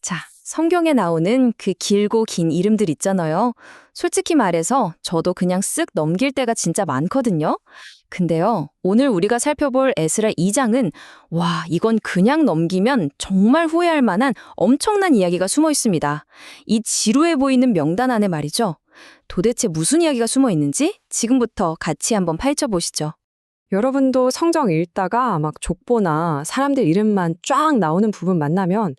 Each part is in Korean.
자, 성경에 나오는 그 길고 긴 이름들 있잖아요. 솔직히 말해서 저도 그냥 쓱 넘길 때가 진짜 많거든요. 근데요, 오늘 우리가 살펴볼 에스라 2장은 와, 이건 그냥 넘기면 정말 후회할 만한 엄청난 이야기가 숨어 있습니다. 이 지루해 보이는 명단 안에 말이죠. 도대체 무슨 이야기가 숨어 있는지 지금부터 같이 한번 파헤쳐 보시죠. 여러분도 성경 읽다가 막 족보나 사람들 이름만 쫙 나오는 부분 만나면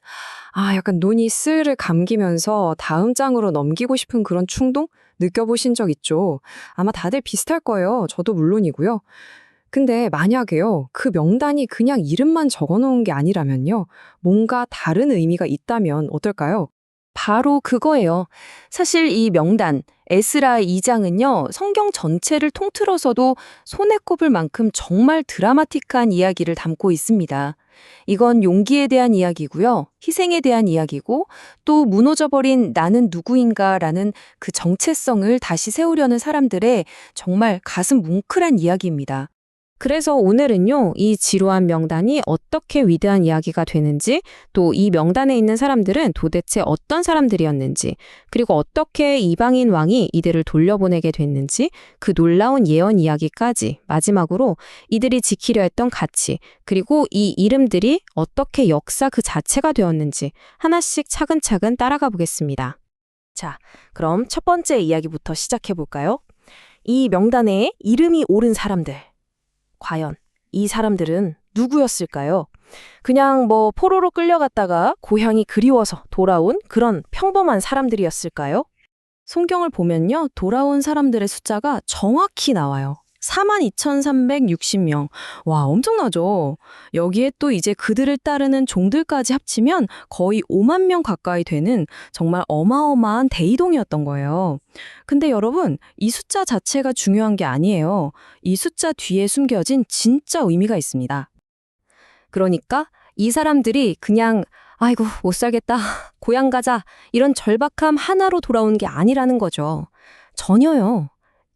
약간 눈이 스르르 감기면서 다음 장으로 넘기고 싶은 그런 충동 느껴보신 적 있죠? 아마 다들 비슷할 거예요. 저도 물론이고요. 근데 만약에요, 그 명단이 그냥 이름만 적어 놓은 게 아니라면요, 뭔가 다른 의미가 있다면 어떨까요? 바로 그거예요. 사실 이 명단, 에스라 2장은요, 성경 전체를 통틀어서도 손에 꼽을 만큼 정말 드라마틱한 이야기를 담고 있습니다. 이건 용기에 대한 이야기고요, 희생에 대한 이야기고, 또 무너져버린 나는 누구인가라는 그 정체성을 다시 세우려는 사람들의 정말 가슴 뭉클한 이야기입니다. 그래서 오늘은요, 이 지루한 명단이 어떻게 위대한 이야기가 되는지, 또 이 명단에 있는 사람들은 도대체 어떤 사람들이었는지, 그리고 어떻게 이방인 왕이 이들을 돌려보내게 됐는지, 그 놀라운 예언 이야기까지 마지막으로 이들이 지키려 했던 가치, 그리고 이 이름들이 어떻게 역사 그 자체가 되었는지 하나씩 차근차근 따라가 보겠습니다. 자, 그럼 첫 번째 이야기부터 시작해 볼까요? 이 명단에 이름이 오른 사람들. 과연 이 사람들은 누구였을까요? 그냥 포로로 끌려갔다가 고향이 그리워서 돌아온 그런 평범한 사람들이었을까요? 성경을 보면요, 돌아온 사람들의 숫자가 정확히 나와요. 42,360명. 와, 엄청나죠? 여기에 또 이제 그들을 따르는 종들까지 합치면 거의 5만 명 가까이 되는 정말 어마어마한 대이동이었던 거예요. 근데 여러분, 이 숫자 자체가 중요한 게 아니에요. 이 숫자 뒤에 숨겨진 진짜 의미가 있습니다. 그러니까 이 사람들이 그냥 아이고, 못 살겠다, 고향 가자, 이런 절박함 하나로 돌아온 게 아니라는 거죠. 전혀요.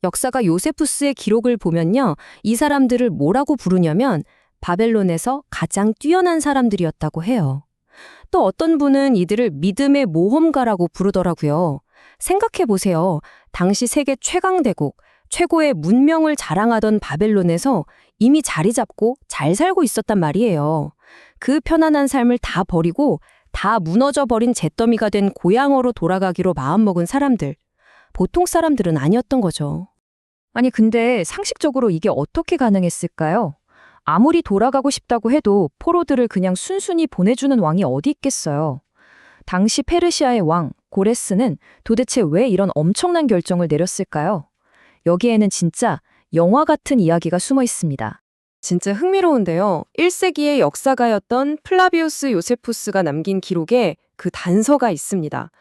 역사가 요세푸스의 기록을 보면요, 이 사람들을 뭐라고 부르냐면 바벨론에서 가장 뛰어난 사람들이었다고 해요. 또 어떤 분은 이들을 믿음의 모험가라고 부르더라고요. 생각해 보세요. 당시 세계 최강대국, 최고의 문명을 자랑하던 바벨론에서 이미 자리 잡고 잘 살고 있었단 말이에요. 그 편안한 삶을 다 버리고 다 무너져 버린 잿더미가 된 고향으로 돌아가기로 마음먹은 사람들. 보통 사람들은 아니었던 거죠. 아니, 근데 상식적으로 이게 어떻게 가능했을까요? 아무리 돌아가고 싶다고 해도 포로들을 그냥 순순히 보내주는 왕이 어디 있겠어요. 당시 페르시아의 왕, 고레스는 도대체 왜 이런 엄청난 결정을 내렸을까요? 여기에는 진짜 영화 같은 이야기가 숨어 있습니다. 진짜 흥미로운데요. 1세기의 역사가였던 플라비우스 요세푸스가 남긴 기록에 그 단서가 있습니다.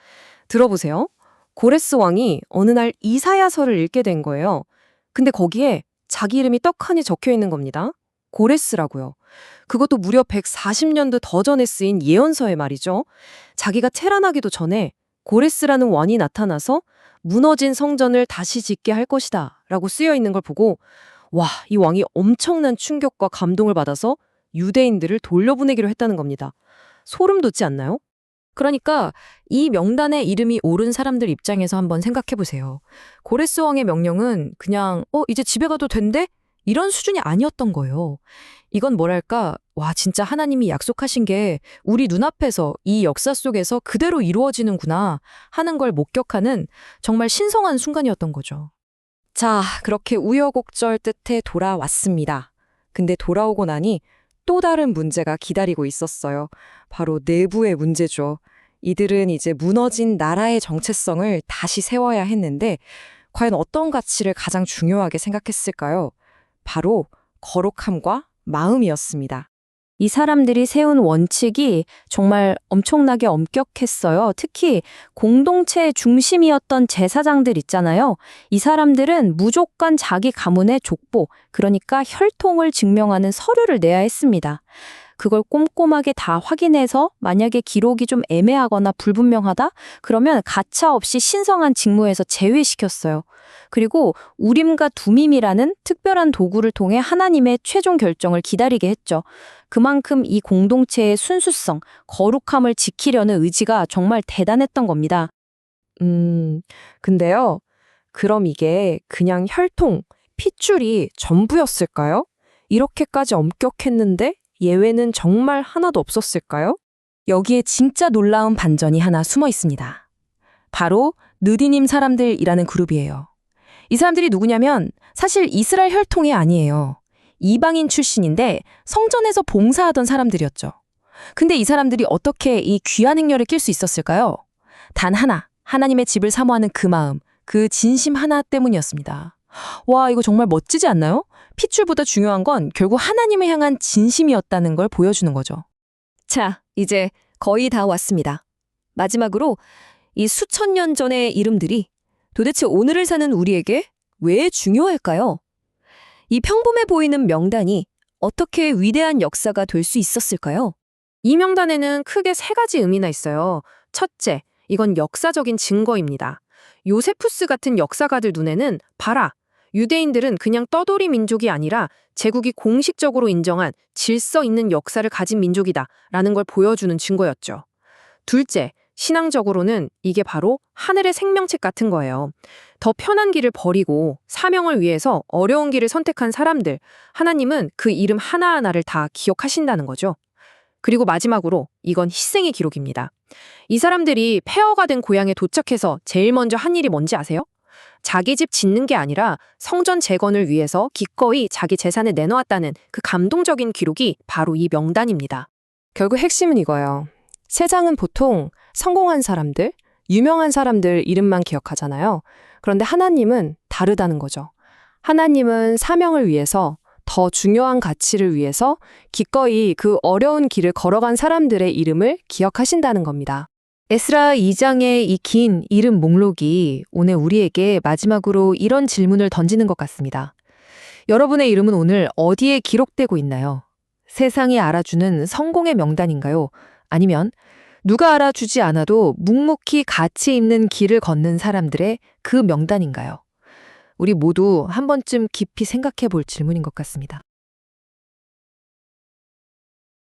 들어보세요. 고레스 왕이 어느 날 이사야서를 읽게 된 거예요. 근데 거기에 자기 이름이 떡하니 적혀 있는 겁니다. 고레스라고요. 그것도 무려 140년도 더 전에 쓰인 예언서의 말이죠. 자기가 테란하기도 전에 고레스라는 왕이 나타나서 무너진 성전을 다시 짓게 할 것이다 라고 쓰여 있는 걸 보고 와, 이 왕이 엄청난 충격과 감동을 받아서 유대인들을 돌려보내기로 했다는 겁니다. 소름 돋지 않나요? 그러니까 이 명단에 이름이 오른 사람들 입장에서 한번 생각해 보세요. 고레스 왕의 명령은 그냥 이제 집에 가도 된대? 이런 수준이 아니었던 거예요. 이건 뭐랄까, 와, 진짜 하나님이 약속하신 게 우리 눈앞에서 이 역사 속에서 그대로 이루어지는구나 하는 걸 목격하는 정말 신성한 순간이었던 거죠. 자, 그렇게 우여곡절 끝에 돌아왔습니다. 근데 돌아오고 나니 또 다른 문제가 기다리고 있었어요. 바로 내부의 문제죠. 이들은 이제 무너진 나라의 정체성을 다시 세워야 했는데 과연 어떤 가치를 가장 중요하게 생각했을까요? 바로 거룩함과 마음이었습니다. 이 사람들이 세운 원칙이 정말 엄청나게 엄격했어요. 특히 공동체의 중심이었던 제사장들 있잖아요. 이 사람들은 무조건 자기 가문의 족보, 그러니까 혈통을 증명하는 서류를 내야 했습니다. 그걸 꼼꼼하게 다 확인해서 만약에 기록이 좀 애매하거나 불분명하다? 그러면 가차 없이 신성한 직무에서 제외시켰어요. 그리고 우림과 두밈이라는 특별한 도구를 통해 하나님의 최종 결정을 기다리게 했죠. 그만큼 이 공동체의 순수성, 거룩함을 지키려는 의지가 정말 대단했던 겁니다. 근데요. 그럼 이게 그냥 혈통, 핏줄이 전부였을까요? 이렇게까지 엄격했는데 예외는 정말 하나도 없었을까요? 여기에 진짜 놀라운 반전이 하나 숨어 있습니다. 바로 느디님 사람들이라는 그룹이에요. 이 사람들이 누구냐면 사실 이스라엘 혈통이 아니에요. 이방인 출신인데 성전에서 봉사하던 사람들이었죠. 근데 이 사람들이 어떻게 이 귀한 행렬을 낄 수 있었을까요? 단 하나, 하나님의 집을 사모하는 그 마음, 그 진심 하나 때문이었습니다. 와, 이거 정말 멋지지 않나요? 핏줄보다 중요한 건 결국 하나님을 향한 진심이었다는 걸 보여주는 거죠. 자, 이제 거의 다 왔습니다. 마지막으로 이 수천 년 전의 이름들이 도대체 오늘을 사는 우리에게 왜 중요할까요? 이 평범해 보이는 명단이 어떻게 위대한 역사가 될 수 있었을까요? 이 명단에는 크게 세 가지 의미가 있어요. 첫째, 이건 역사적인 증거입니다. 요세푸스 같은 역사가들 눈에는 봐라, 유대인들은 그냥 떠돌이 민족이 아니라 제국이 공식적으로 인정한 질서 있는 역사를 가진 민족이다 라는 걸 보여주는 증거였죠. 둘째, 신앙적으로는 이게 바로 하늘의 생명책 같은 거예요. 더 편한 길을 버리고 사명을 위해서 어려운 길을 선택한 사람들, 하나님은 그 이름 하나하나를 다 기억하신다는 거죠. 그리고 마지막으로 이건 희생의 기록입니다. 이 사람들이 폐허가 된 고향에 도착해서 제일 먼저 한 일이 뭔지 아세요? 자기 집 짓는 게 아니라 성전 재건을 위해서 기꺼이 자기 재산을 내놓았다는 그 감동적인 기록이 바로 이 명단입니다. 결국 핵심은 이거예요. 세상은 보통 성공한 사람들, 유명한 사람들 이름만 기억하잖아요. 그런데 하나님은 다르다는 거죠. 하나님은 사명을 위해서, 더 중요한 가치를 위해서 기꺼이 그 어려운 길을 걸어간 사람들의 이름을 기억하신다는 겁니다. 에스라 2장의 이 긴 이름 목록이 오늘 우리에게 마지막으로 이런 질문을 던지는 것 같습니다. 여러분의 이름은 오늘 어디에 기록되고 있나요? 세상이 알아주는 성공의 명단인가요? 아니면 누가 알아주지 않아도 묵묵히 가치 있는 길을 걷는 사람들의 그 명단인가요? 우리 모두 한 번쯤 깊이 생각해 볼 질문인 것 같습니다.